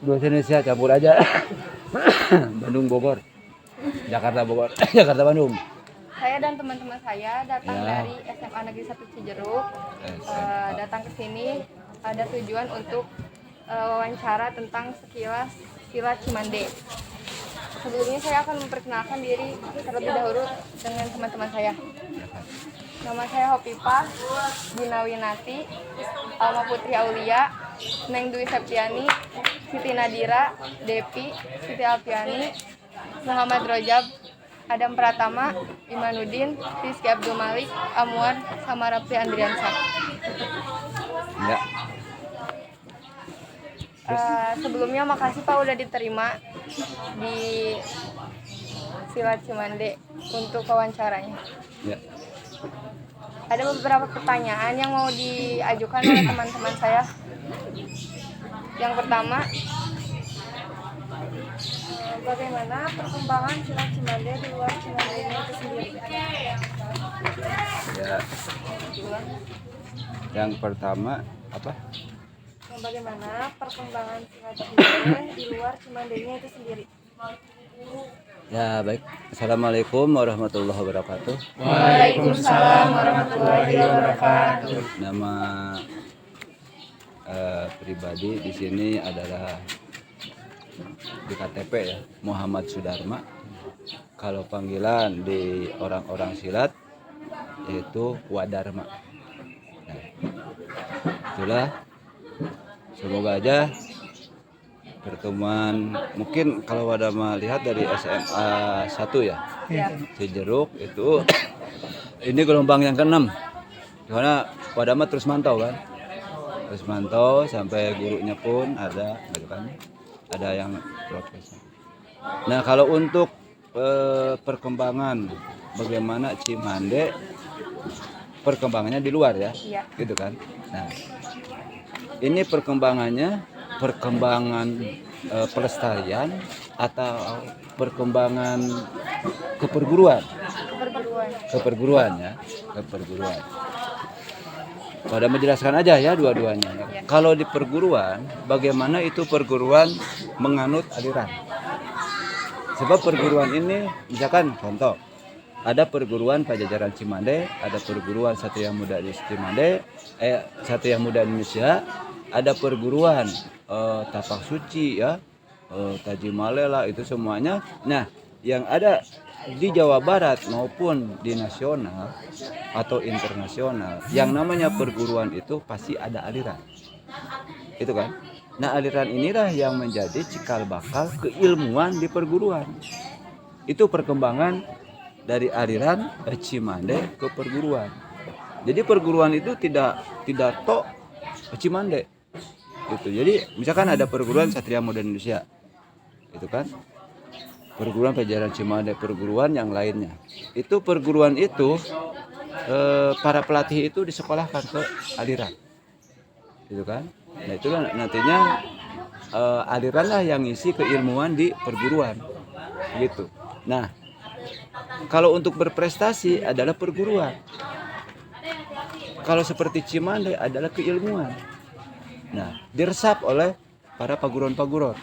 Bahasa Indonesia campur aja. Bandung Bogor, Jakarta Bogor, Jakarta Bandung. Saya dan teman-teman saya datang dari SMA Negeri 1 Cijeruk. Datang ke sini ada tujuan untuk wawancara tentang sekilas silat Cimande. Sebelumnya saya akan memperkenalkan diri terlebih dahulu dengan teman-teman saya. Nama saya Hopipah, Gina Winati, Alma Putri Aulia, Neng Dwi Septiani, Siti Nadira, Depi, Siti Alfiani, Muhammad Rojab, Adam Pratama, Imanuddin, Rizky Abdul Malik, Amwar, sama Rapli Andriansyah. Ya. Sebelumnya makasih Pak udah diterima di Silat Cimande untuk wawancaranya. Ya. Ada beberapa pertanyaan yang mau diajukan oleh teman-teman saya. Yang pertama, bagaimana perkembangan silat Cimande di luar Cimande itu sendiri? Ya. Yang pertama apa? Bagaimana perkembangan silat Cimande di luar Cimandenya itu sendiri? Ya baik. Assalamualaikum warahmatullahi wabarakatuh. Waalaikumsalam warahmatullahi wabarakatuh. Nama pribadi di sini adalah di KTP ya, Muhammad Sudarma. Kalau panggilan di orang-orang silat yaitu Wadarma. Nah, itulah. Semoga aja pertemuan, mungkin kalau Wadarma lihat dari SMA 1 ya, Cijeruk itu ini gelombang yang ke-6. Karena Wadarma terus mantau kan. Terus mantau sampai gurunya pun ada gitu kan. Ada yang profesor. Nah, kalau untuk perkembangan bagaimana Cimande perkembangannya di luar ya. Gitu kan. Nah, ini perkembangan pelestarian atau perkembangan keperguruan ya, keperguruan. Pada menjelaskan aja ya dua-duanya. Kalau di perguruan, bagaimana itu perguruan menganut aliran? Sebab perguruan ini, misalkan contoh, ada perguruan Pajajaran Cimande, ada perguruan Satria Muda di Cimande, Satria Muda Indonesia, ada perguruan Tapak Suci ya, Tajimalela, itu semuanya. Nah, yang ada di Jawa Barat maupun di nasional atau internasional, yang namanya perguruan itu pasti ada aliran, itu kan. Nah, aliran inilah yang menjadi cikal bakal keilmuan di perguruan. Itu perkembangan dari aliran Cimande ke perguruan. Jadi perguruan itu tidak tok Cimande. Gitu. Jadi misalkan ada perguruan Satria Muda Indonesia, itu kan, perguruan Pajajaran Cimande, perguruan yang lainnya. Itu perguruan itu para pelatih itu disekolahkan ke aliran, gitu kan. Nah, itulah nantinya aliran lah yang ngisi keilmuan di perguruan, gitu. Nah, kalau untuk berprestasi adalah perguruan. Kalau seperti Cimande adalah keilmuan. Nah, diresap oleh para paguron-paguron.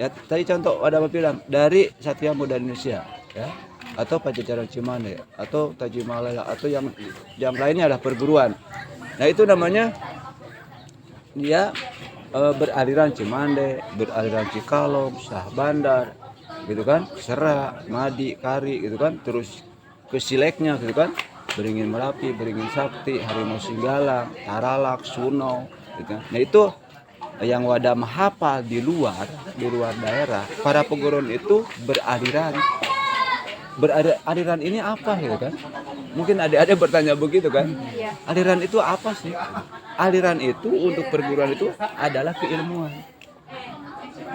Ya, tadi contoh ada bilang dari Satria Muda Indonesia, ya, atau Pajajaran Cimande, atau Tajimalela, atau yang lainnya adalah perguruan. Nah, itu namanya dia beraliran Cimande, beraliran Cikalong, Syah Bandar, gitu kan, Serak, Madi, Kari, gitu kan, terus ke Sileknya, gitu kan, Beringin Merapi, Beringin Sakti, Harimau Singgalang, Taralak, Sunau, gitu kan. Nah, itu yang Wadam hafal di luar daerah, para peguron itu beraliran ini apa gitu kan. Mungkin adik-adik bertanya begitu kan. Aliran itu apa sih? Aliran itu untuk perguruan itu adalah keilmuan.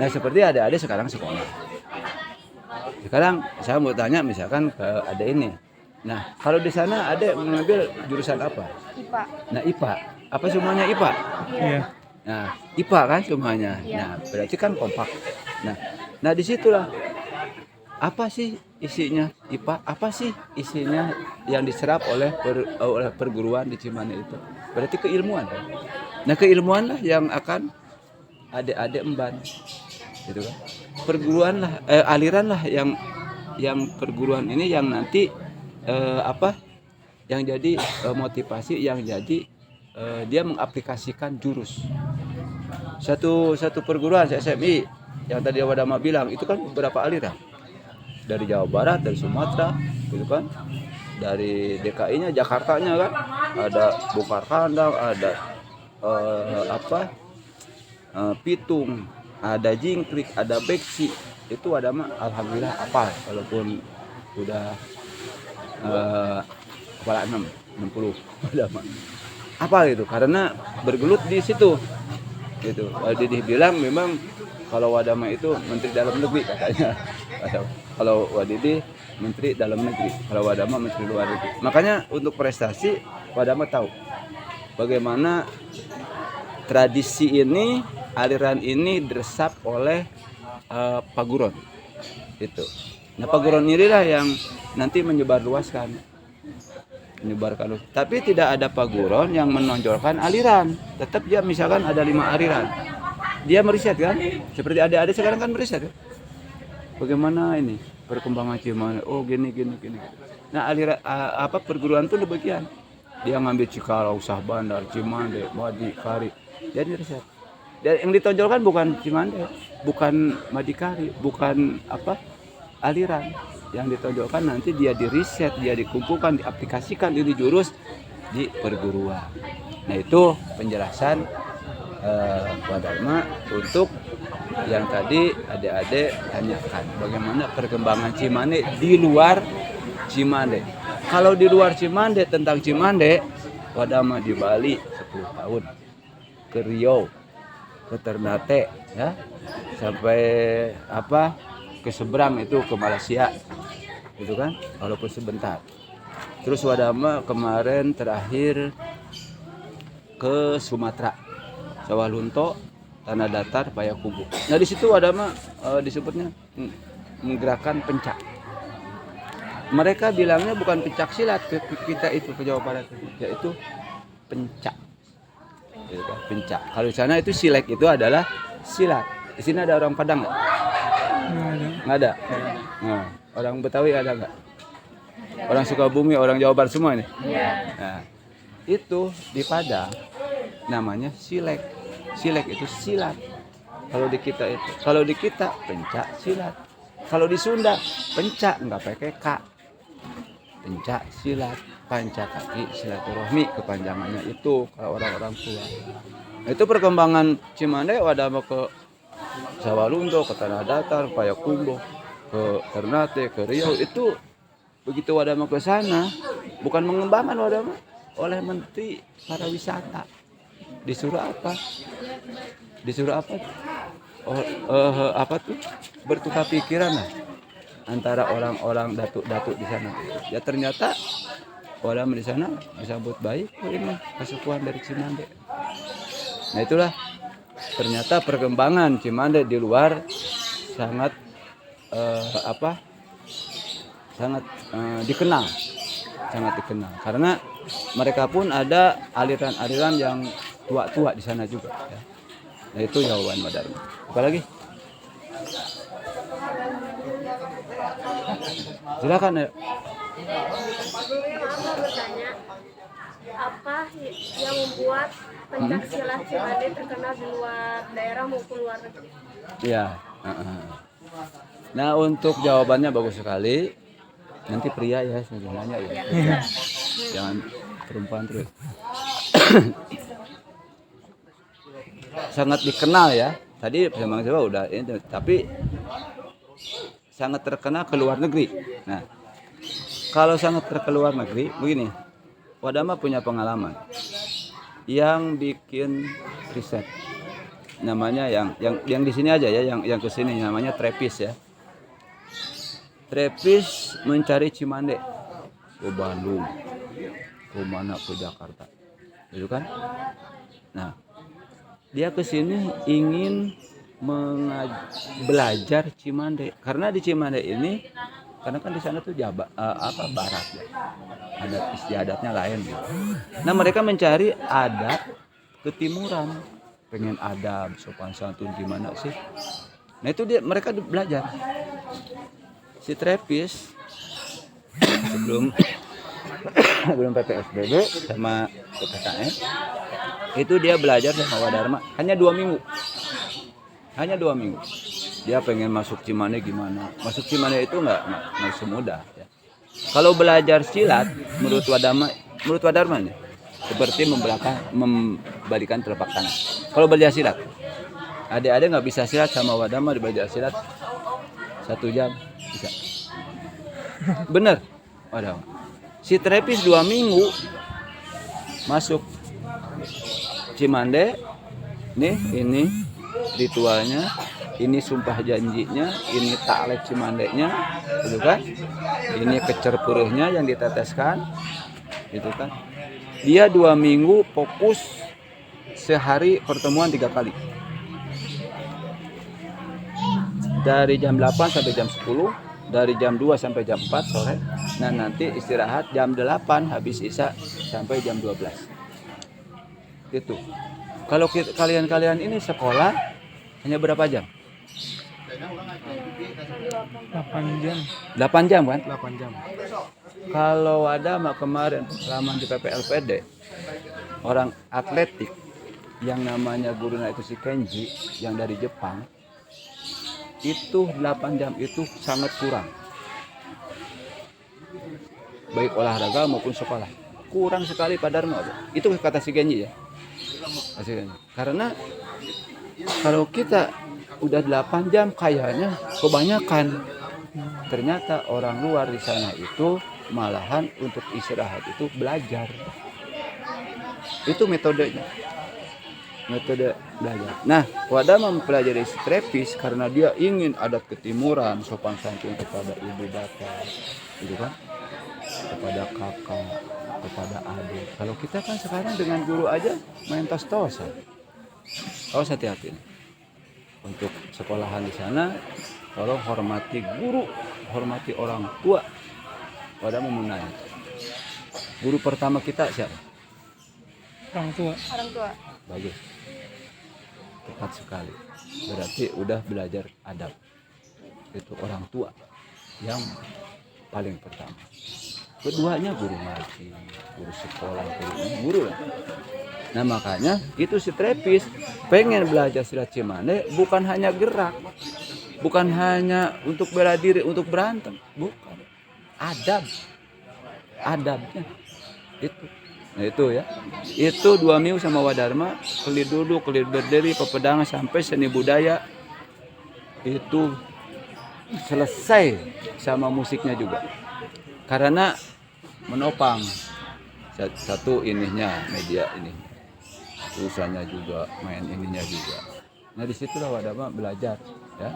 Nah, seperti adik-adik sekarang sekolah. Sekarang saya mau tanya misalkan ke adik ini. Nah, kalau di sana adik mengambil jurusan apa? IPA. Nah, IPA. Apa semuanya IPA? Iya. Nah, IPA kan semuanya. Nah, berarti kan kompak. Nah, disitulah apa sih isinya IPA, apa sih isinya yang diserap oleh oleh perguruan di Cimande itu? Berarti keilmuan. Nah, keilmuan lah yang akan adik-adik emban, gitu kan. Perguruan lah, aliran lah yang perguruan ini yang nanti apa? Yang jadi motivasi, yang jadi dia mengaplikasikan jurus. Satu perguruan SMI yang tadi Wadama bilang itu kan beberapa aliran. Dari Jawa Barat, dari Sumatera, gitu kan. Dari DKI-nya, Jakarta-nya kan. Ada Bongkar Kandang, ada Pitung, ada Jingkrik, ada Beksi. Itu Wadama alhamdulillah apal walaupun udah kepala 60 Wadama. Apa itu? Karena bergelut di situ. Gitu. Didi bilang memang kalau Wadama itu Menteri Dalam Negeri katanya. Kalau Wadidi Menteri Dalam Negeri, kalau Wadama Menteri Luar Negeri. Makanya untuk prestasi Wadama tahu bagaimana tradisi ini, aliran ini diresap oleh paguron. Itu. Nah, paguron inilah yang nanti menyebarluaskan. Tapi tidak ada paguron yang menonjolkan aliran. Tetap dia misalkan ada 5 aliran. Dia meriset kan? Seperti adik-adik sekarang kan meriset kan? Bagaimana ini perkembangan Cimande? Oh gini. Nah, aliran perguruan itu demikian. Dia ngambil Cikarang, Usah Bandar, Cimande, Madi, Kari. Jadi riset. Dan yang ditonjolkan bukan Cimande, bukan Madikari, bukan aliran. Yang ditonjolkan nanti dia diriset, dia dikumpulkan, diaplikasikan ini jurus di perguruan. Nah, itu penjelasan Wadama untuk yang tadi adik-adik tanyakan bagaimana perkembangan Cimande di luar Cimande. Kalau di luar Cimande tentang Cimande, Wadama di Bali 10 tahun, ke Riau, ke Ternate, ya, sampai ke seberang itu ke Malaysia, gitu kan, walaupun sebentar. Terus Wadama kemarin terakhir ke Sumatera, Sawalunto, Tanah Datar, Payakumbuh. Nah, di situ Wadama disebutnya menggerakkan pencak. Mereka bilangnya bukan pencak silat kita itu ke Jawa Barat, yaitu pencak. Pencak. Kalau di sana itu silek itu adalah silat. Di sini ada orang Padang nggak? Nggak ada. Nah, orang Betawi ada nggak? Orang Sukabumi, orang Jawa Barat semua ini. Nah, itu di Padang namanya silek. Silek itu silat. Kalau di kita itu, kalau di kita pencak silat. Kalau di Sunda pencak nggak pakai k. Pencak silat, panca kaki silaturahmi kepanjangannya itu kalau orang-orang tua. Nah, itu perkembangan Cimande Wadama ke Sawalunto, ke Tanah Datar, Payakumbuh, ke Ternate, ke Riau. Itu begitu Wadama ke sana bukan mengembangkan Wadama oleh Menteri Pariwisata. Disuruh apa? Bertukar pikiran lah antara orang-orang datuk-datuk di sana. Ya ternyata orang di sana disambut baik. Oh, ini kesukuan dari Cimande. Nah, itulah ternyata perkembangan Cimande di luar sangat dikenal, karena mereka pun ada aliran-aliran yang tua-tua di sana juga. Ya. Nah, itu jawaban Wadama. Apalagi? Silakan ya. Bertanya, apa yang membuat pencak silat Cimande terkenal di luar daerah maupun luar negeri? Ya. Nah, untuk jawabannya bagus sekali. Nanti pria ya sebenarnya ya. Jangan perempuan terus. Sangat dikenal ya. Tadi memang saya udah ini, tapi sangat terkenal ke luar negeri. Nah, kalau sangat terkenal ke luar negeri, begini, Wadama punya pengalaman yang bikin riset. Namanya yang di sini aja ya, yang ke sini namanya Trepis ya. Trepis mencari Cimande ke Bandung, ke mana, ke Jakarta, gitu kan? Nah, dia ke sini ingin belajar Cimande karena di Cimande ini karena kan di sana tuh barat ya, adat istiadatnya lain gitu. Nah mereka mencari adat ketimuran, pengen adab sopan santun gimana sih. Nah itu mereka belajar. Si Trepis sebelum PPSBB sama PPKM itu dia belajar sama Wadharma hanya 2 minggu. Dia pengen masuk Cimande gimana? Masuk Cimande itu nggak semudah. Ya. Kalau belajar silat menurut Wadharma nih, seperti membalikan telapak tangan. Kalau belajar silat, adik-adik nggak bisa silat sama Wadharma belajar silat 1 jam bisa. Bener, Wadharma. Si Trepis 2 minggu masuk Cimande, nih ini ritualnya, ini sumpah janjinya, ini taklek Cimandenya, gitu kan? Ini kecer puruhnya yang diteteskan, gitu kan? Dia 2 minggu fokus sehari pertemuan 3 kali. Dari jam 8 sampai jam 10, dari jam 2 sampai jam 4 sore. Nah nanti istirahat jam 8 habis isya sampai jam 12. Gitu. Kalau kalian ini sekolah hanya berapa jam? 8 jam. 8 jam kan? 8 jam. Kalau ada kemarin pengalaman di PPLPD, orang atletik yang namanya gurunya itu si Kenji yang dari Jepang, itu 8 jam itu sangat kurang. Baik olahraga maupun sekolah. Kurang sekali Pak Dharma. Itu kata si Kenji ya. Karena kalau kita udah 8 jam kayaknya kebanyakan. Ternyata orang luar di sana itu malahan untuk istirahat itu belajar. Itu metodenya. Metode belajar. Nah, Wadharma mempelajari Trepis karena dia ingin adat ketimuran, sopan santun kepada ibu bapak, gitu kan? Kepada kakak, kepada adik. Kalau kita kan sekarang dengan guru aja main tos-tosan. Awas hati-hati. Untuk sekolahan di sana, tolong hormati guru, hormati orang tua. Wadharma menanya. Guru pertama kita siapa? Orang tua. Bagus. Tepat sekali. Berarti udah belajar adab. Itu orang tua yang paling pertama. Keduanya guru ngaji, guru sekolah, guru lah. Nah makanya itu si Trepis pengen belajar silat Cimande bukan hanya gerak, bukan hanya untuk bela diri, untuk berantem, bukan. Adabnya itu. Nah itu ya, itu 2 minggu sama Wadharma, kelir duduk, kelir berdiri, pepedangan sampai seni budaya itu selesai sama musiknya juga. Karena menopang satu ininya media ini, usahanya juga main ininya juga. Nah disitulah Wadharma belajar, ya,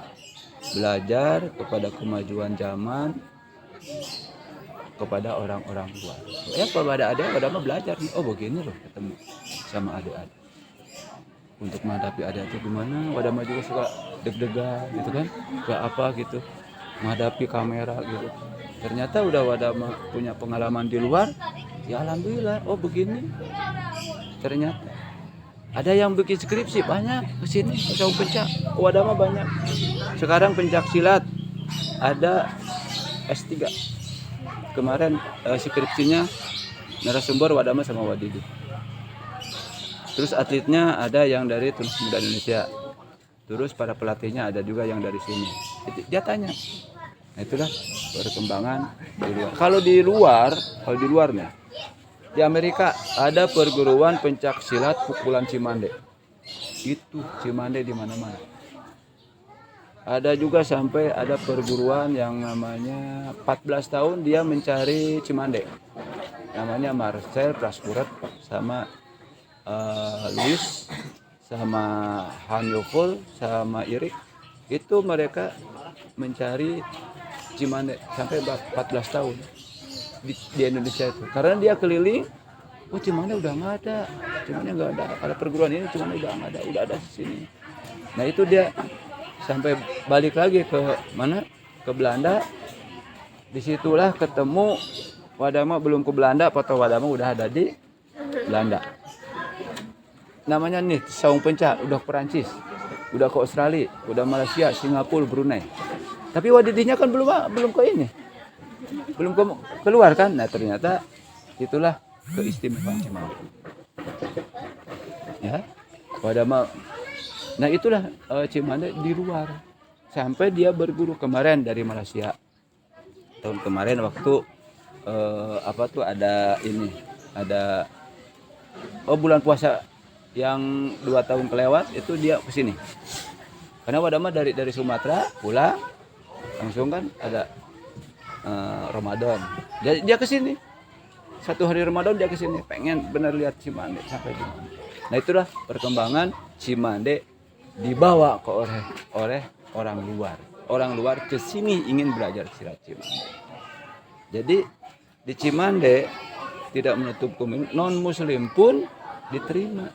belajar kepada kemajuan zaman, kepada orang-orang luar. Ya kepada adik Wadharma belajar nih, oh begini loh ketemu sama adik-adik. Untuk menghadapi adik itu gimana? Wadharma juga suka deg-degan gitu kan, gak apa gitu, menghadapi kamera gitu. Ternyata udah Wadharma punya pengalaman di luar, ya alhamdulillah, oh begini. Ternyata ada yang bikin skripsi banyak kesini, jauh pencak, Wadharma banyak. Sekarang pencak silat ada S3. Kemarin skripsinya narasumber Wadharma sama Wadidi. Terus atletnya ada yang dari Tunas Muda Indonesia. Terus para pelatihnya ada juga yang dari sini. Dia tanya. Nah, itulah perkembangan di luar. Kalau di luar nih, di Amerika ada perguruan pencak silat pukulan Cimande. Itu Cimande di mana-mana. Ada juga sampai ada perguruan yang namanya 14 tahun dia mencari Cimande. Namanya Marcel Praskuret sama Luis sama Han Yoful sama Irik. Itu mereka mencari Cimande sampai 14 tahun di Indonesia itu. Karena dia keliling, oh Cimande udah nggak ada, Cimande nggak ada perguruan ini, Cimande udah nggak ada, udah ada di sini. Nah itu dia sampai balik lagi ke mana? Ke Belanda. Disitulah ketemu Wadama belum ke Belanda, foto Wadama udah ada di Belanda. Namanya nih Saung Penca, udah ke Perancis, udah ke Australia, udah Malaysia, Singapura, Brunei. Tapi Wadidihnya kan belum ke ini, belum keluar kan. Nah ternyata itulah keistimewaan Cimande. Ya, Wadama. Nah itulah Cimande di luar. Sampai dia berguru kemarin dari Malaysia. Tahun kemarin waktu ada bulan puasa yang 2 tahun kelewat itu dia kesini. Karena Wadama dari Sumatera pulang langsung kan ada Ramadan. Dia kesini. 1 hari Ramadan dia kesini, pengen benar lihat Cimande sampai di mana. Nah itulah perkembangan Cimande dibawa oleh orang luar. Orang luar ke sini ingin belajar silat Cimande. Jadi di Cimande tidak menutup kemungkinan non muslim pun diterima.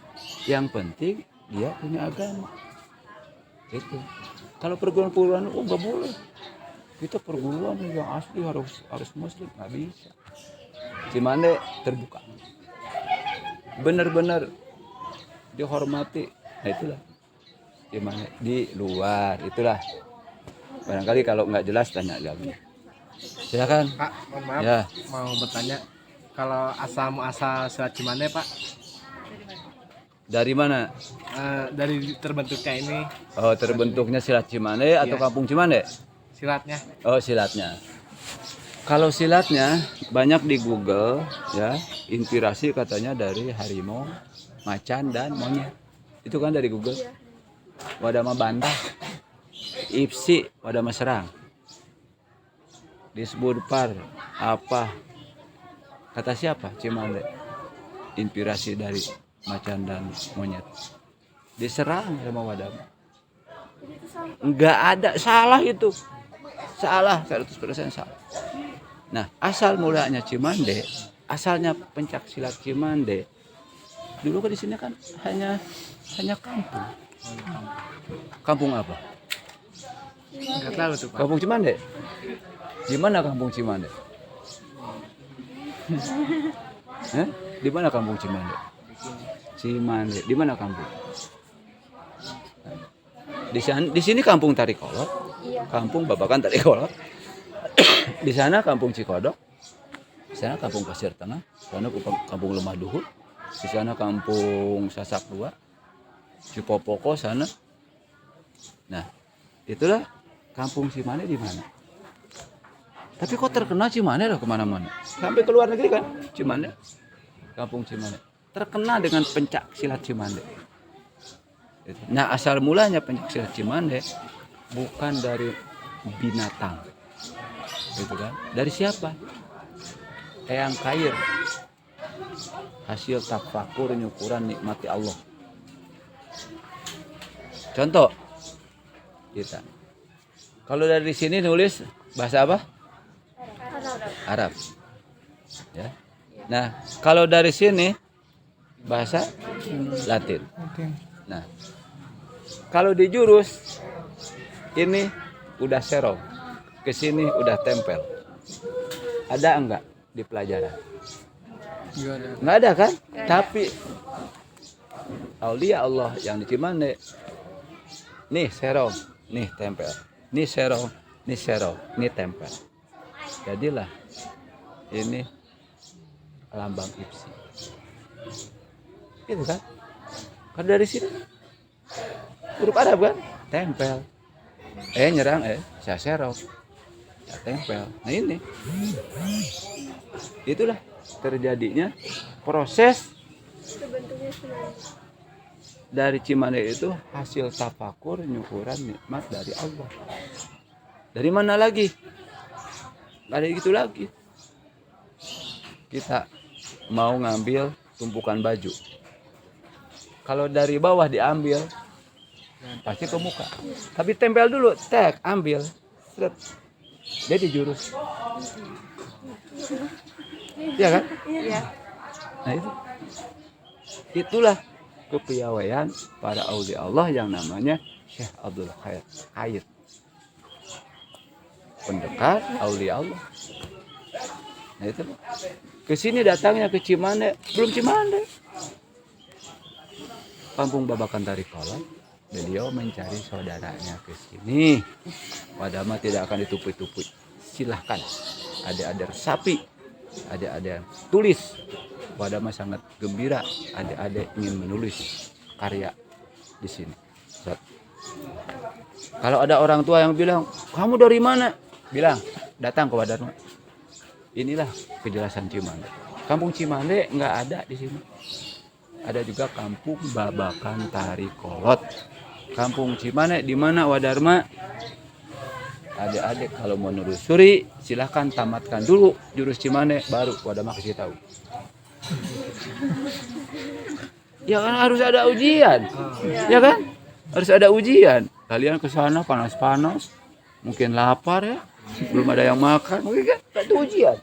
Yang penting dia punya agama. Itu. Kalau perguruan nggak boleh. Kita perguruan yang asli harus muslim, nggak bisa. Cimande terbuka. Benar-benar dihormati. Nah itulah Cimande di luar itulah. Barangkali kalau nggak jelas tanya lagi. Silakan. Pak, mohon maaf, Ya. mau bertanya, kalau asal muasal silat Cimande Pak, Dari mana? dari terbentuknya ini Oh, terbentuknya silat Cimande atau Iya. kampung Cimande? silatnya. Oh, silatnya. Kalau silatnya banyak di Google ya, inspirasi katanya dari harimau, macan dan monyet. Itu kan dari Google. Wadama bantah. Ipsi Wadama serang. Disebut par apa? Kata siapa? Cimande. Inspirasi dari macan dan monyet. Diserang sama Wadama. Enggak ada, salah itu. Salah, 100% salah. Nah, asal mulanya Cimande, asalnya pencak silat Cimande. Dulu kan di sini kan hanya kampung. Kampung apa? Enggak tahu tuh Pak. Kampung Cimande. Di mana kampung Cimande? Di mana kampung Cimande? Cimande. Di mana kampung? Di sini kampung Tarikolot. Kampung Babakan Tarikolot. Di sana kampung Cikodok. Di sana kampung Pasir Tengah. Di sana kampung Lemah Duhur. Di sana kampung Sasak 2. Cipopoko sana. Nah, itulah kampung Cimande di mana. Tapi kok terkenal Cimande loh kemana-mana. Sampai ke luar negeri kan Cimande. Kampung Cimande. Terkenal dengan pencak silat Cimande. Nah asal mulanya pencak silat Cimande bukan dari binatang. Gitu kan. Dari siapa? Eyang Kair. Hasil tafakur nyukuran nikmati Allah. Contoh kita. Kalau dari sini nulis bahasa apa? Arab. Ya. Nah, kalau dari sini bahasa Latin. Nah, kalau di jurus ini udah serong, ke sini udah tempel. Ada enggak di pelajaran? Enggak ada kan? Tapi aulia Allah yang di Cimande, nih serong, nih tempel, nih serong, nih serong, nih tempel. Jadilah ini lambang Ipsi. Gitu kan? Kan dari sini huruf Arab kan? Tempel. Nyerang saya serok. Ya tempel. Nah ini. Itulah terjadinya proses Terbentuknya Cimande. dari Cimande itu hasil tafakur nyukuran nikmat dari Allah. Dari mana lagi? Gak ada gitu lagi. Kita mau ngambil tumpukan baju. Kalau dari bawah diambil, pasti ke muka. Tapi tempel dulu, tek, ambil, seret. Jadi jurus. Iya kan? Iya. Nah itu. Itulah kepiawaian para aulia Allah yang namanya Syekh Abdul Khair. pendekat aulia Allah. Nah itu ke sini datangnya ke Cimande, belum Cimande. Kampung Babakan Tarikolot, beliau mencari saudaranya ke sini. Wadama tidak akan ditupui-tupui. Silahkan. Ada resapi, ada tulis. Wadama sangat gembira. Ada ingin menulis karya di sini. Kalau ada orang tua yang bilang, kamu dari mana? Bilang, datang ke Wadama. Inilah kejelasan Cimande. Kampung Cimande nggak ada di sini. Ada juga Kampung Babakan Tarikolot. Kampung Cimande di mana Wadharma? Adik-adik kalau mau nelusuri silahkan tamatkan dulu jurus Cimande baru Wadharma kasih tahu. Ya kan harus ada ujian. Ya kan? Harus ada ujian. Kalian ke sana panas-panas, mungkin lapar ya. Belum ada yang makan, mungkin kan itu ujian.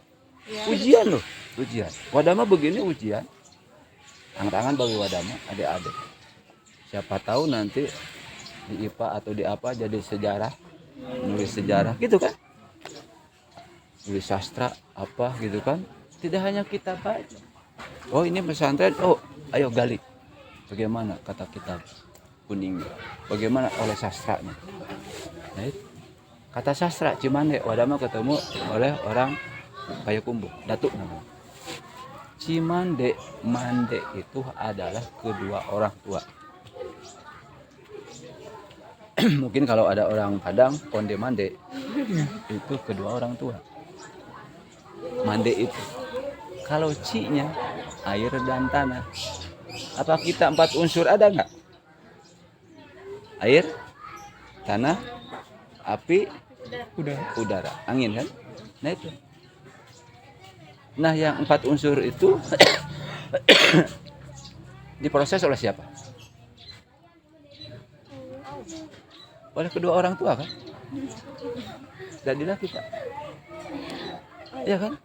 Ujian loh, ujian. Wadharma begini ujian. Tangan-tangan bagi Wadharma, adik-adik. Siapa tahu nanti di IPA atau di apa jadi sejarah, nulis sejarah gitu kan. Nulis sastra apa gitu kan. Tidak hanya kita baca. Oh ini pesantren, oh ayo gali. Bagaimana kata kitab kuning? Bagaimana oleh sastranya? Nah, itu. Kata sastra Cimande, Wadharma ketemu oleh orang Payakumbuh, Datuk namanya. Cimande, mande itu adalah kedua orang tua. Mungkin kalau ada orang Padang, konde mande, itu kedua orang tua. Mande itu. Kalau ci-nya, air dan tanah. Apa kita 4 unsur ada nggak? Air, tanah, api, udara, angin kan? Nah itu. Nah yang 4 unsur itu diproses oleh siapa? Oleh kedua orang tua kan? Jadilah kita. Ya kan?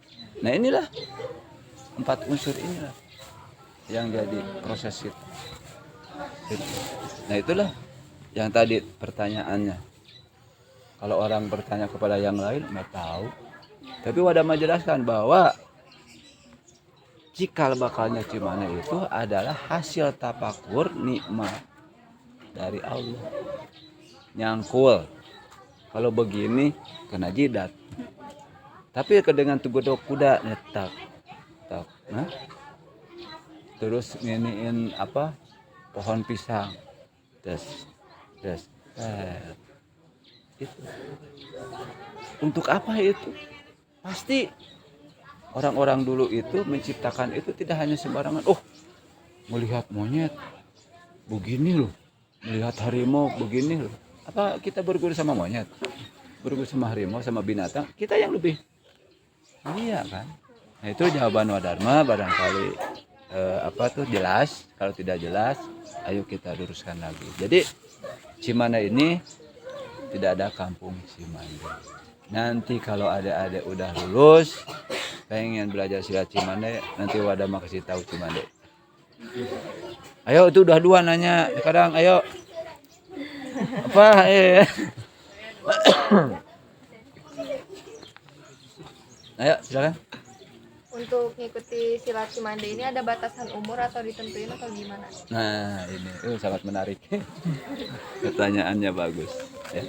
Nah inilah 4 unsur inilah yang jadi proses itu. Nah itulah yang tadi pertanyaannya. Kalau orang bertanya kepada yang lain nggak tahu. Tapi Wadharma jelaskan bahwa cikal bakalnya Cimande itu adalah hasil tapakur nikmat dari Allah. Nyangkul. Kalau begini kena jidat. Tapi dengan tugodok kuda nyetak. Nah. Terus nginiin apa? Pohon pisang. Des. Itu. Untuk apa itu? Pasti orang-orang dulu itu menciptakan itu tidak hanya sembarangan. Oh, melihat monyet begini loh, melihat harimau begini loh. Apa kita berguru sama monyet, berguru sama harimau, sama binatang? Kita yang lebih iya kan? Nah itu jawaban Wadharma barangkali jelas. Kalau tidak jelas, ayo kita luruskan lagi. Jadi Cimande ini tidak ada kampung Cimande. Nanti kalau adik-adik udah lulus pengen belajar silat Cimande, nanti Wadharma kasih tahu Cimande. Ayo itu udah 2 nanya sekarang, ayo apa ayo silakan. Untuk mengikuti silat Cimande ini ada batasan umur atau ditentuin atau gimana? Nah ini sangat menarik. Pertanyaannya bagus ya.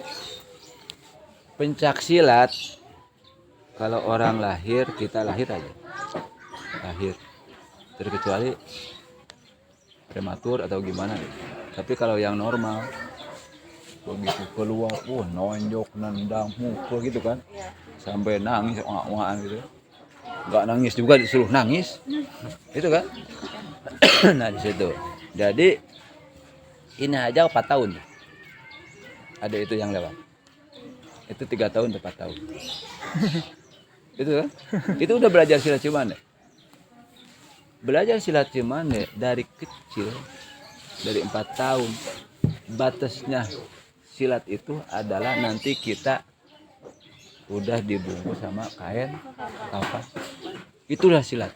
Pencak silat kalau orang lahir, kita lahir aja. Lahir. Terkecuali prematur atau gimana. Tapi kalau yang normal, begitu keluar, nonjok, nendang, mukul gitu kan. Sampai nangis, ongak-ongakan gitu. Enggak nangis juga disuruh nangis. Itu kan. Nah di situ. Jadi ini aja 4 tahun. Ada itu yang lewat. Itu 3 tahun, 4 tahun. Itu kan? Itu udah belajar silat Cimande. Belajar silat Cimande dari kecil, dari 4 tahun. Batasnya silat itu adalah nanti kita udah dibungkus sama kain kapas. Itulah silat.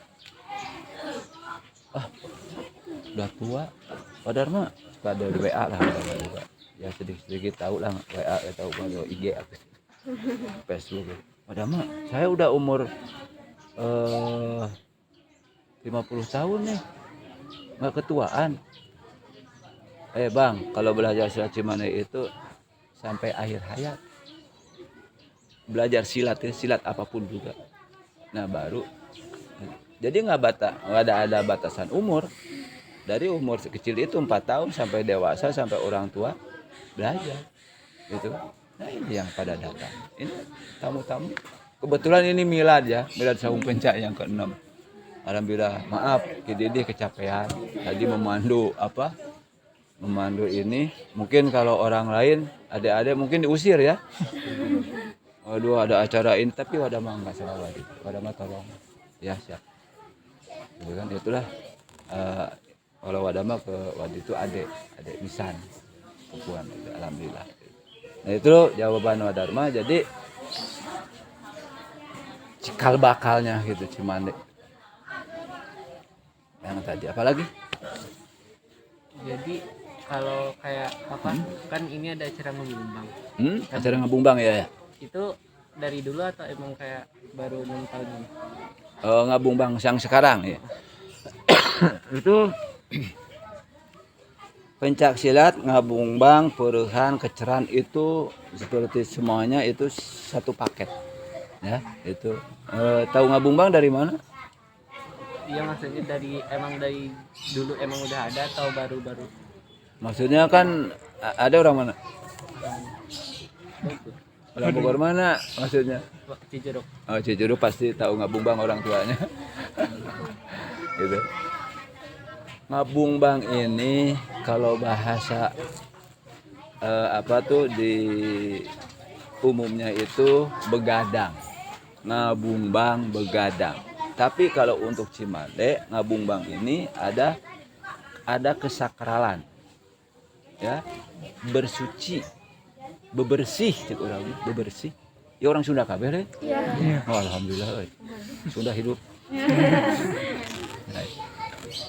Udah tua. Wadharma pada WA lah. Ya sedikit-sedikit tahu lah WA atau kalau IG aku. Facebook. Padahal mah saya udah umur 50 tahun nih, nggak ketuaan. Bang, kalau belajar silat Cimande itu sampai akhir hayat. Belajar silat ya, silat apapun juga. Nah baru, jadi nggak ada batasan umur. Dari umur kecil itu 4 tahun sampai dewasa, sampai orang tua belajar gitu. Nah ini yang pada datang, ini tamu-tamu. Kebetulan ini milad ya, milad Saung Pencak yang ke-6. Alhamdulillah, maaf Ki Didi kecapean tadi memandu ini. Mungkin kalau orang lain adik-adik mungkin diusir ya. Waduh ada acara ini, tapi wadah mah nggak salah wadah mah tolong ya siap gitu kan. Itulah kalau wadah mah ke waktu itu adik Misan Puan, alhamdulillah. Nah itu jawaban wadah mah. Jadi cikal bakalnya gitu Cimande yang tadi. Apalagi Jadi kalau kayak apa kan ini ada acara ngebumbang. acara ngebumbang ya. Itu dari dulu atau emang kayak baru 6 tahun ini? Ngabumbang yang sekarang ya. Itu pencak silat, ngabumbang, peruhan, keceran itu seperti semuanya itu satu paket. Ya, itu. Tahu ngabumbang dari mana? Iya maksudnya dari dulu emang udah ada atau baru-baru? Maksudnya kan ada orang mana? Orang Bogor mana maksudnya? Cijeruk. Oh, Cijeruk pasti tahu ngabumbang orang tuanya. Gitu. Ngabumbang ini kalau bahasa di umumnya itu begadang. Ngabumbang begadang. Tapi kalau untuk Cimande, ngabumbang ini ada kesakralan. Ya. Bersuci, bebersih cik orang, bebersih. Ya orang Sunda kabeh Iya. Oh, alhamdulillah. Sunda hidup.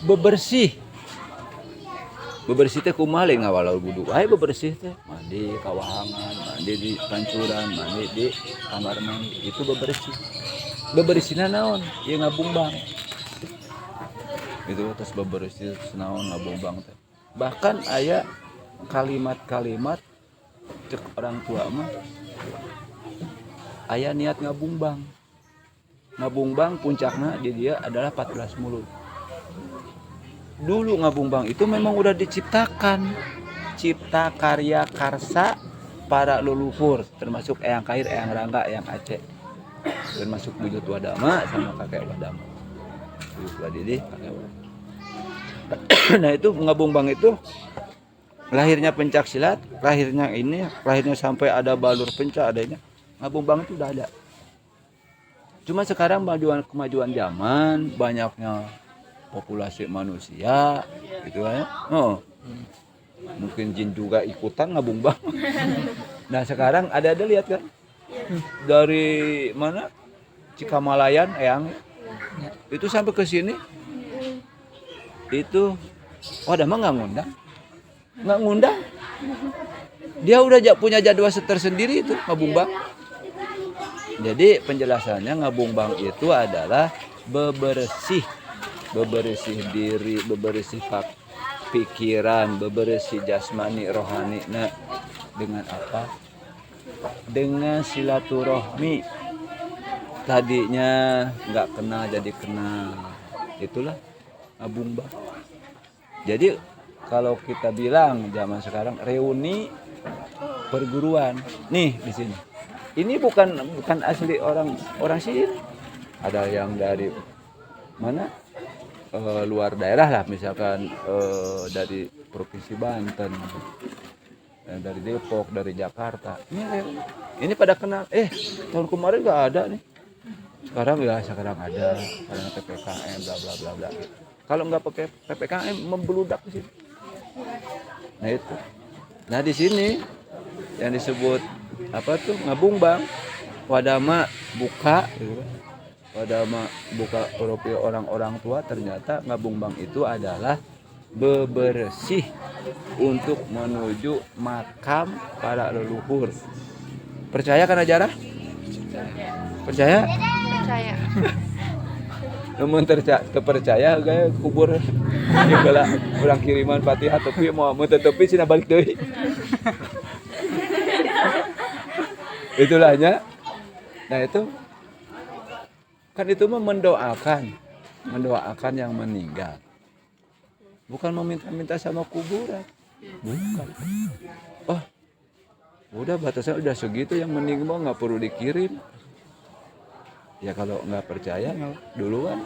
Bebersih. Bebersih teh kumaha lain ngawalau wudu. Bebersih teh mandi kawahangan, mandi di pancuran, mandi di kamar mandi. Itu bebersih. Bebersihna naon? Ieu ngabumbang. Itu terus bebersih naon ngabumbang teh. Bahkan aya kalimat-kalimat cek orang tua mah aya niat ngabumbang. Ngabumbang puncaknya di dia adalah 14 mulut. Dulu ngabumbang itu memang udah diciptakan, cipta karya karsa para leluhur, termasuk Eyang Kahir, Eyang Rangga, Eyang Aceh, termasuk Buyut Wadama sama kakek Wadama, Buyut Wadidi, kakek Wadama. Nah itu ngabumbang itu lahirnya pencak silat, lahirnya sampai ada balur pencak adanya. Ngabumbang itu udah ada. Cuma sekarang kemajuan zaman, banyaknya populasi manusia gitu ya. Mungkin jin juga ikutan ngabumbang. Nah sekarang ada lihat kan dari mana Cikamalayan Eyang itu sampai ke sini itu ada mah nggak ngundang dia udah punya jadwal tersendiri itu ngabumbang. Jadi penjelasannya ngabumbang itu adalah bebersih diri, bebersih pikiran, bebersih jasmani, rohani. Nah, dengan apa? Dengan silaturahmi. Tadinya nggak kenal jadi kenal. Itulah ngabumbang. Jadi kalau kita bilang zaman sekarang reuni perguruan, nih di sini. Ini bukan asli orang sini. Ada yang dari mana? Luar daerah lah, misalkan dari provinsi Banten, dari Depok, dari Jakarta. Ini pada kenal. Tahun kemarin nggak ada nih. Sekarang ada. Sekarang PPKM, bla bla bla bla. Kalau nggak pakai PPKM membeludak di sini. Nah itu. Nah di sini yang disebut ngabumbang, wadama buka gitu kan. Wadama buka profil orang-orang tua, ternyata ngabumbang itu adalah bebersih untuk menuju makam para leluhur. Percaya karena jarah? Percaya? Percaya. Namun terpercaya gaya kubur gala orang kiriman Fatihah tapi mau tetepi sih balik deui. Itulahnya. Nah itu kan itu mah mendoakan yang meninggal. Bukan meminta-minta sama kuburan. Bukan. Oh, udah batasnya udah segitu, yang meninggal mah nggak perlu dikirim. Ya kalau nggak percaya duluan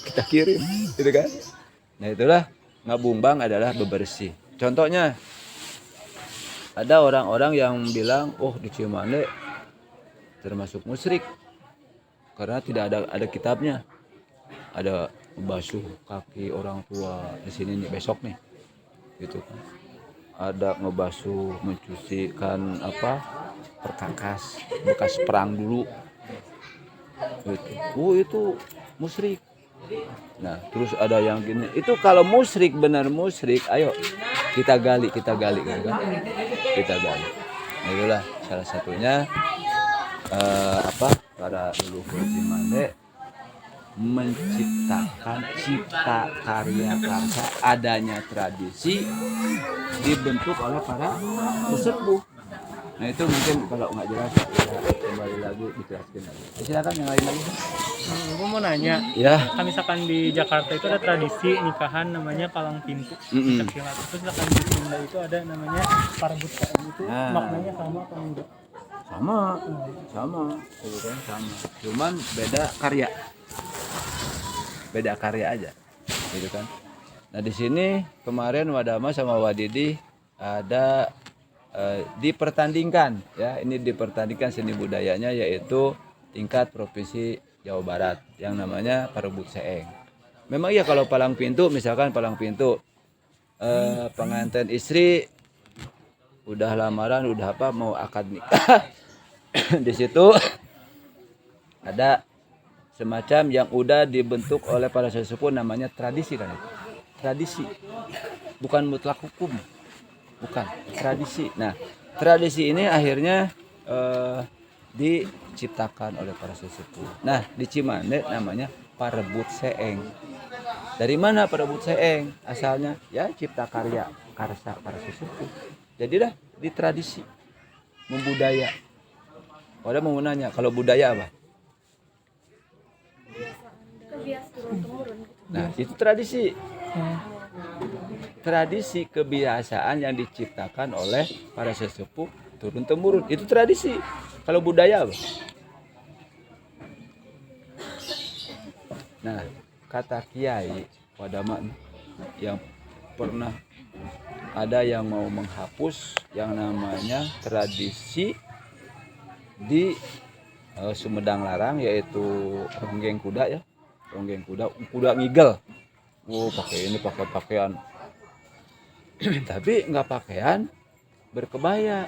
kita kirim, gitu kan? Nah itulah ngabumbang adalah bebersih. Contohnya ada orang-orang yang bilang, oh di Cimande termasuk musyrik karena tidak ada kitabnya. Ada basuh kaki orang tua di sini nih besok nih, gitu kan? Ada ngebasuh, mencucikan perkakas bekas perang dulu. Gitu. Itu musyrik. Nah, terus ada yang gini. Itu kalau musyrik benar musyrik, ayo kita gali gitu kan. Kita gali. Nah, itulah salah satunya para leluhur Cimande menciptakan cipta karya adanya tradisi dibentuk oleh para sesepuh. Nah itu mungkin kalau nggak jelas ya kembali lagi dijelaskan lagi. Silakan yang lain lagi. Gue mau nanya, Ya. kan misalkan di Jakarta itu ada tradisi nikahan namanya palang pintu, pencaksilat. Terus misalkan di Sunda itu ada namanya parbut saeng, itu Nah. maknanya sama atau enggak? Sama, sebetulnya sama. Cuman beda karya aja, gitu kan. Nah di sini kemarin Wadama sama Wadidi ada dipertandingkan, ya ini dipertandingkan seni budayanya yaitu tingkat provinsi Jawa Barat yang namanya Parebut Seeng. Memang ya kalau palang pintu, misalkan palang pintu pengantin istri udah lamaran, udah mau akad nikah di situ ada semacam yang udah dibentuk oleh para sesepuh namanya tradisi kan itu. Tradisi. Bukan mutlak hukum. Bukan, tradisi. Nah, tradisi ini akhirnya diciptakan oleh para sesepuh. Nah, di Cimande namanya Parebut Seeng. Dari mana Parebut Seeng? Asalnya ya cipta karya karsa para sesepuh. Jadilah di tradisi membudaya. Pada mau nanya, kalau budaya apa? Kebiasaan turun-temurun. Nah, itu tradisi. Tradisi kebiasaan yang diciptakan oleh para sesepuh turun temurun, itu tradisi. Kalau budaya apa? Nah, kata Kiai Wadama yang pernah ada yang mau menghapus yang namanya tradisi di Sumedang Larang, yaitu ronggeng kuda ya, ronggeng kuda ngigel. Pakai pakaian tapi nggak pakaian berkebaya.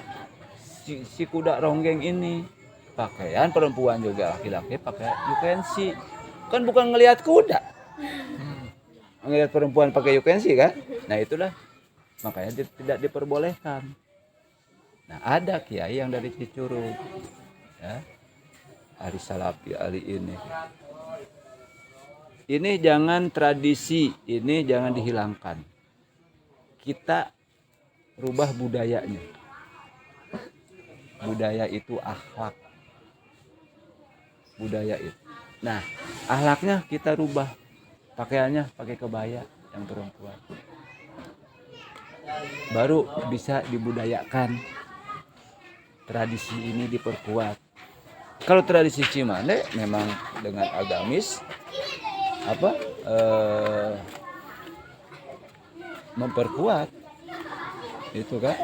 Si kuda ronggeng ini pakaian perempuan juga, laki-laki pakai yukensi. Kan bukan ngelihat kuda, ngelihat perempuan pakai yukensi kan. Nah itulah makanya tidak diperbolehkan. Nah ada kiai yang dari Cicurug ya, Ari Salapi Ali ini jangan tradisi ini jangan dihilangkan, kita rubah budayanya. Budaya itu akhlak, budaya itu. Nah akhlaknya kita rubah, pakaiannya pakai kebaya yang perempuan, baru bisa dibudayakan. Tradisi ini diperkuat. Kalau tradisi Cimande memang dengan agamis memperkuat itu kan.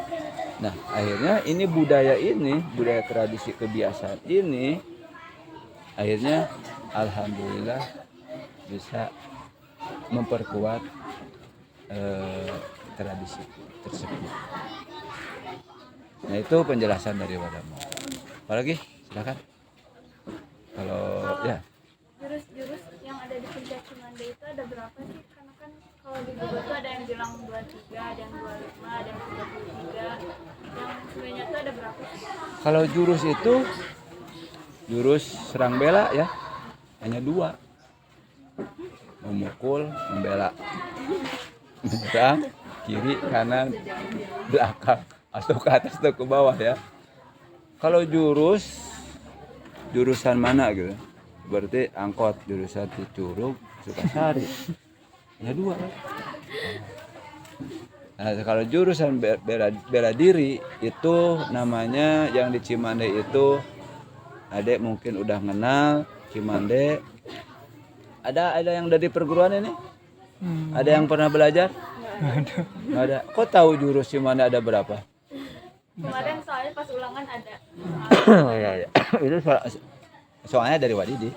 Nah akhirnya ini budaya tradisi kebiasaan ini akhirnya alhamdulillah bisa memperkuat tradisi tersebut. Nah itu penjelasan dari Wadama. Apalagi silakan. Kalau ya Jurus-jurus yang ada di Pencak Cimande itu ada berapa sih? Karena kan kan kalau di Google tuh ada yang bilang 23, ada yang 25, ada yang 33. Yang sebenarnya tuh ada berapa sih? Kalau jurus itu jurus serang bela ya, hanya 2. Memukul, membela. Menyerang, kiri, kanan, belakang, atau ke atas atau ke bawah ya. Kalau jurusan mana gitu? Berarti angkot, jurusan Curug, Sukasari. Ya 2. Nah, kalau jurusan bela diri itu namanya yang di Cimande itu, adek mungkin udah kenal Cimande. Ada yang dari perguruan ini? Ada yang pernah belajar? Nggak ada. Kok tahu jurus Cimande ada berapa? Kemarin soalnya pas ulangan ada. Oh iya, iya. Itu soalnya dari Wadidi.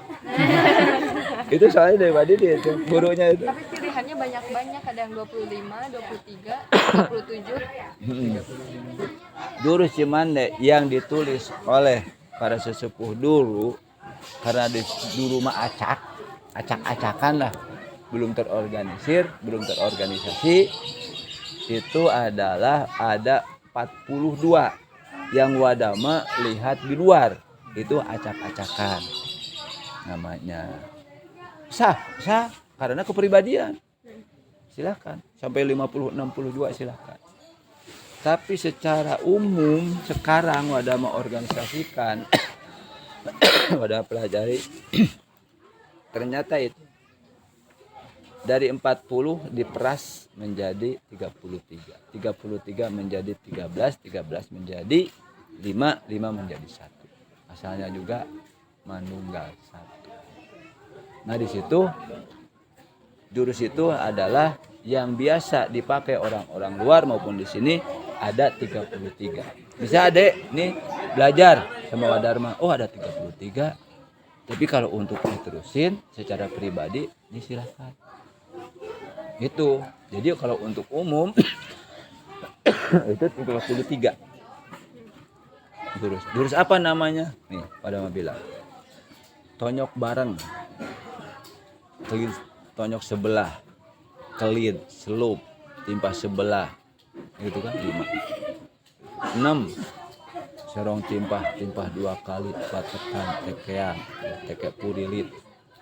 Itu soalnya dari Wadidi itu gurunya itu. Tapi pilihannya banyak-banyak, ada yang 25, 23, 27. Jurus Cimande yang ditulis oleh para sesepuh dulu, karena dulu mah acak-acakan lah, belum terorganisasi, itu adalah ada 42 yang wadama lihat di luar, itu acak-acakan namanya. Sah karena kepribadian, silakan sampai 50-62 silakan. Tapi secara umum sekarang wadama organisasikan wadah pelajari ternyata itu dari 40 diperas menjadi 33. 33 menjadi 13, 13 menjadi 5, 5 menjadi 1. Asalnya juga manunggal 1. Nah, di situ jurus itu adalah yang biasa dipakai orang-orang luar maupun di sini ada 33. Bisa Adek nih belajar sama Wadharma, oh ada 33. Tapi kalau untuk diterusin secara pribadi, ini silakan. Itu. Jadi kalau untuk umum itu 33. Jurus apa namanya? Nih, pada mau bilang. Tonyok bareng. Tonyok sebelah. Kelid, selup, timpa sebelah. Gitu kan 5. 6. Serong timpah 2 kali, batekan, tekean, tekek purilit,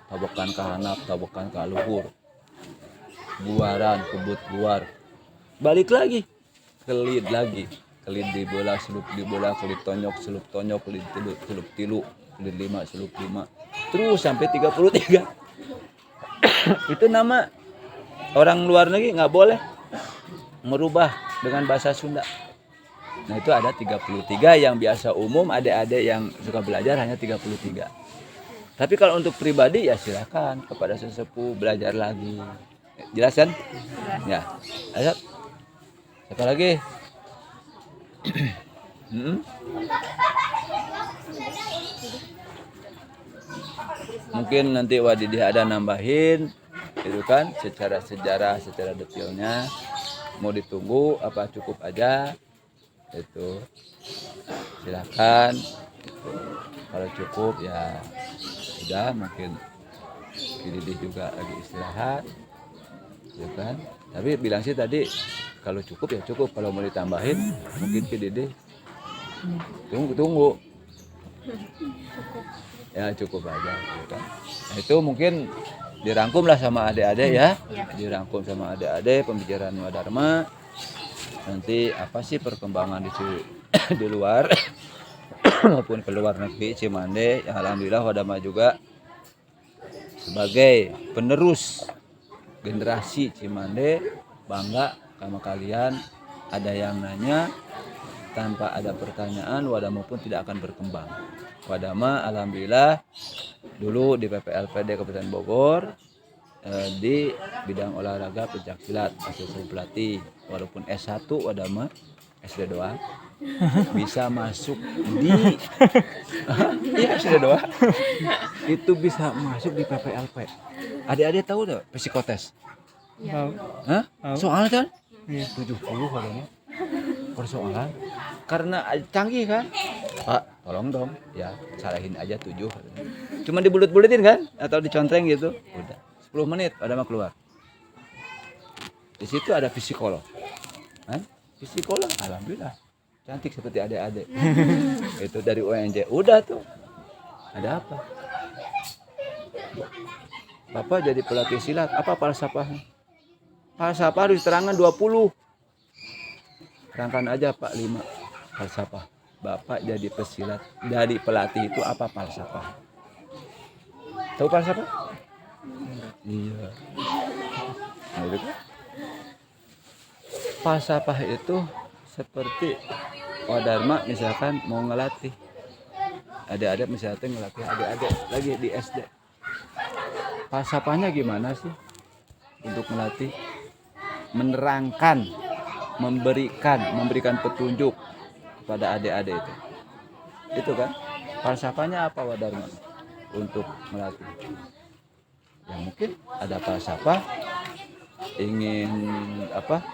tabokan kahanap, tabokan kaluhur, buaran, kebut buar, balik lagi, kelid dibola, selup dibola, kelid tonyok, selup tonyok, kelid tilu, selup tilu, kelid 5, selup 5, terus sampai 33. Itu nama orang luar negeri nggak boleh merubah dengan bahasa Sunda. Nah, itu ada 33 yang biasa umum, adik-adik yang suka belajar hanya 33. Tapi kalau untuk pribadi ya silakan kepada sesepuh belajar lagi. Jelas kan? Ya. Ayo. Siapa lagi? Mungkin nanti Wadidih ada nambahin itu kan secara sejarah, secara detailnya. Mau ditunggu apa cukup aja? Itu silakan itu. Kalau cukup ya sudah, mungkin Kididih juga lagi istirahat ya kan, tapi bilang sih tadi kalau cukup ya cukup, kalau mau ditambahin mungkin Kididih tunggu ya cukup aja ya kan. Nah, itu mungkin dirangkum lah sama adik-adik ya, dirangkum sama adik-adik pembicaraan Wadharma. Nanti apa sih perkembangan di luar maupun ke luar negeri Cimande, ya alhamdulillah Wadharma juga sebagai penerus generasi Cimande bangga sama kalian. Ada yang nanya, tanpa ada pertanyaan Wadharma pun tidak akan berkembang. Wadharma alhamdulillah dulu di PPLPD Kabupaten Bogor di bidang olahraga pencaksilat, asisten pelatih, walaupun S1 Wadharma SD doang bisa masuk di iya SD doang itu bisa masuk di PPLP. Adik-adik tahu enggak psikotes? Tahu. Hah? Soalnya kan? Iya. 70 katanya persoalan karena canggih kan. Pak tolong dong ya salahin aja 7 katanya. Cuma dibulut-bulutin kan atau dicontreng gitu udah 10 menit ada mah keluar. Di situ ada psikolog. Kan? Psikolog, alhamdulillah cantik seperti adik-adik. Itu dari UNJ. Udah tuh. Ada apa? Bapak jadi pelatih silat, apa falsafahnya? Falsafah harus terangkan 20. Terangkan aja Pak 5 falsafah. Bapak jadi pesilat, jadi pelatih itu apa falsafah? Tahu falsafah? Iya. Nah, itu kan? Falsafah itu seperti Wadharma misalkan mau ngelatih. Adik-adik misalkan ngelatih adik-adik lagi di SD. Falsafahnya gimana sih untuk melatih? Menerangkan, memberikan petunjuk kepada adik-adik itu. Itu kan? Falsafahnya apa Wadharma untuk melatih? Ya mungkin ada falsafah ingin apa?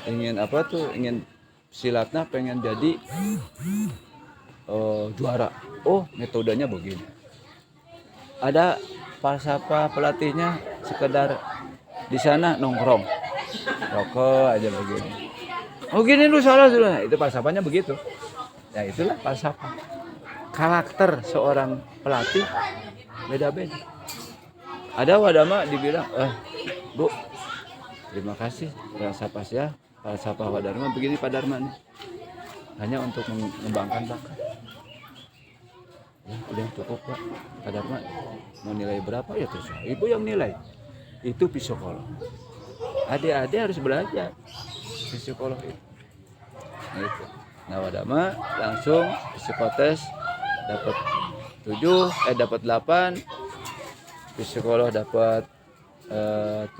Ingin silatnya pengen jadi juara. Oh, metodenya begini. Ada falsafah pelatihnya sekedar di sana nongkrong, rokok aja begini. Oh gini lu salah dulu. Nah, itu falsafahnya begitu. Ya itulah falsafah. Karakter seorang pelatih beda-beda. Ada Wadharma dibilang, Bu, terima kasih falsafah ya. Falsafah Wadharma begini Pak Dharma nih. Hanya untuk mengembangkan bakat. Ya, udah cukup Pak. Pak Dharma mau nilai berapa ya terus Ibu yang nilai. Itu psikolog. Adik-adik harus belajar psikolog itu. Nah, itu. Nah Wadharma langsung psikotes dapat 8, psikolog dapat 7,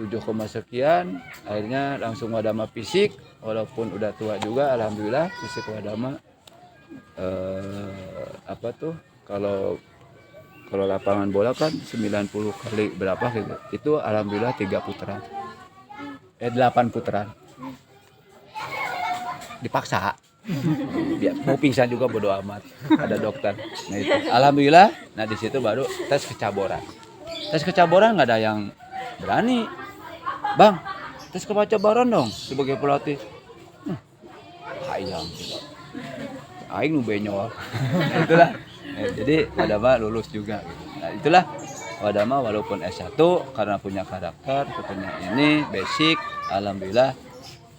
sekian. Akhirnya langsung Wadharma fisik, walaupun udah tua juga alhamdulillah fisik Wadharma kalau lapangan bola kan 90 kali berapa gitu. Itu alhamdulillah 3 putaran. 8 putaran. Dipaksa. Biar mau pingsan juga bodo amat. Ada dokter. Nah itu. Alhamdulillah. Nah di situ baru tes kecaboran. Tes kecaboran nggak ada yang berani. Bang, tes kecaboran dong sebagai pelatih. Hayang. Aing nu benyol. Nah, itulah. Jadi Wadharma lulus juga. Nah, itulah Wadharma walaupun S1 karena punya karakter, punya ini basic, alhamdulillah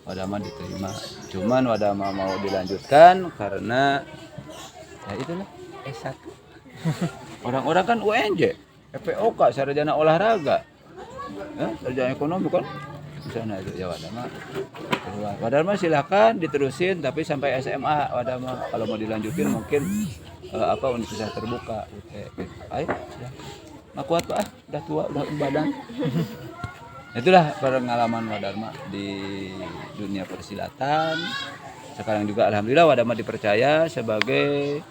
Wadharma diterima. Cuman Wadharma mau dilanjutkan karena ya itulah S1. Orang-orang kan UNJ, FPOK, sarjana olahraga. Sarjana ekonomi kan di sana itu ya Wadharma. Wadharma silakan diterusin tapi sampai SMA Wadharma kalau mau dilanjutin mungkin universitas terbuka gitu. Ayo nggak kuat Pak, udah tua, udah badan. Itulah pengalaman Wadharma di dunia persilatan. Sekarang juga alhamdulillah Wadharma dipercaya sebagai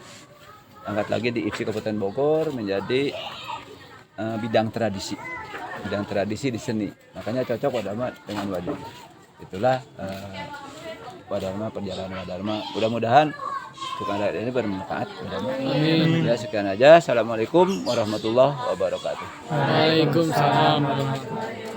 angkat lagi di IPSI Kabupaten Bogor menjadi bidang tradisi di seni. Makanya cocok Wadharma dengan Wadharma. Itulah Wadharma, perjalanan Wadharma. Mudah-mudahan Suka ini bermanfaat. Ya sekian aja. Assalamualaikum warahmatullahi wabarakatuh. Waalaikumsalam warahmatullahi wabarakatuh.